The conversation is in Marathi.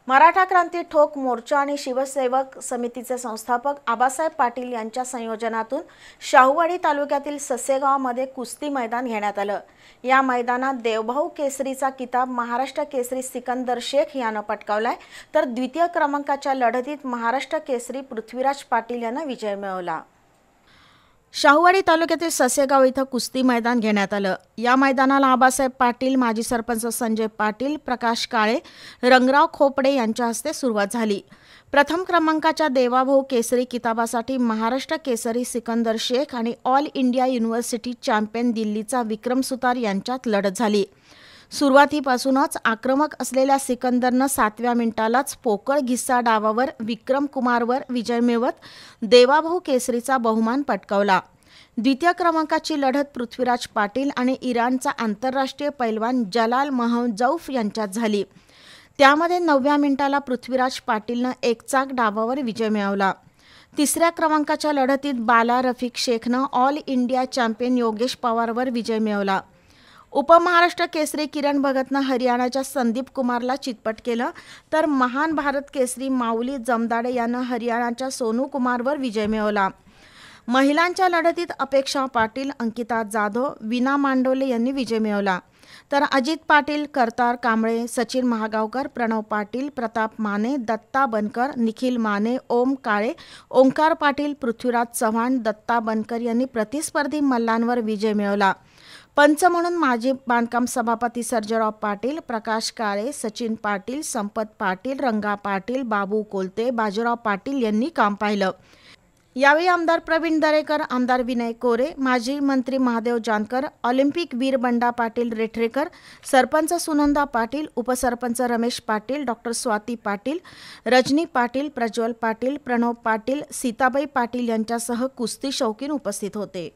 मराठा क्रांती ठोक मोर्चा आणि शिवसेवक समितीचे संस्थापक आबासाहेब पाटील यांच्या संयोजनातून शाहूवाडी तालुक्यातील ससेगावमध्ये कुस्ती मैदान घेण्यात आलं। या मैदानात देवभाऊ केसरीचा किताब महाराष्ट्र केसरी सिकंदर शेख यानं पटकावलाय, तर द्वितीय क्रमांकाच्या लढतीत महाराष्ट्र केसरी पृथ्वीराज पाटील यानं विजय मिळवला। शाहूवाडी तालुक्यातील ससेगाव इथं कुस्ती मैदान घेण्यात आलं। या मैदानाला आबासाहेब पाटील, माजी सरपंच संजय पाटील, प्रकाश काळे, रंगराव खोपडे यांच्या हस्ते सुरुवात झाली। प्रथम क्रमांकाच्या देवाभाऊ केसरी किताबासाठी महाराष्ट्र केसरी सिकंदर शेख आणि ऑल इंडिया युनिव्हर्सिटी चॅम्पियन दिल्लीचा विक्रम सुतार यांच्यात लढत झाली। सुरुवातीपासूनच आक्रमक असलेल्या सिकंदरनं 7व्या मिनिटालाच पोकळ घिस्सा डावावर विक्रम कुमारवर विजय मिळवत देवाभाऊ केसरीचा बहुमान पटकावला। द्वितीय क्रमांकाची लढत पृथ्वीराज पाटील आणि इराणचा आंतरराष्ट्रीय पैलवान जलाल महजौफ यांच्यात झाली। त्यामध्ये 9व्या मिनिटाला पृथ्वीराज पाटीलनं एकचाक डावावर विजय मिळवला। तिसऱ्या क्रमांकाच्या लढतीत बाला रफिक शेखनं ऑल इंडिया चॅम्पियन योगेश पवारवर विजय मिळवला। उपमहाराष्ट्र केसरी किरण भगतनं हरियाणाच्या संदीप कुमारला चितपट केलं, तर महान भारत केसरी माऊली जमदाडे यानं हरियाणाच्या सोनू कुमारवर विजय मिळवला। महिलांच्या लढतीत अपेक्षा पाटील, अंकिता जाधव, विना मांडोले यांनी विजय मिळवला, तर अजित पाटील, करतार कांबळे, सचिन महागावकर, प्रणव पाटील, प्रताप माने, दत्ता बनकर, निखिल माने, ओम काळे, ओंकार पाटील, पृथ्वीराज चव्हाण, दत्ता बनकर यांनी प्रतिस्पर्धी मल्लांवर विजय मिळवला। पंच म्हणून माजी बांधकाम सभापती सर्जेराव पाटील, प्रकाश काळे, सचिन पाटील, संपत पाटील, रंगा पाटील, बाबू कोलते, बाजीराव पाटील यांनी काम पाहिलं। यावेळी आमदार प्रवीण दरेकर, आमदार विनय कोरे, माजी मंत्री महादेव जानकर, ऑलिम्पिक वीर बंडा पाटील रेठरेकर, सरपंच सुनंदा पाटील, उपसरपंच रमेश पाटील, डॉक्टर स्वाती पाटील, रजनी पाटील, प्रज्वल पाटील, प्रणव पाटील, सीताबाई पाटील यांच्यासह कुस्ती शौकीन उपस्थित होते।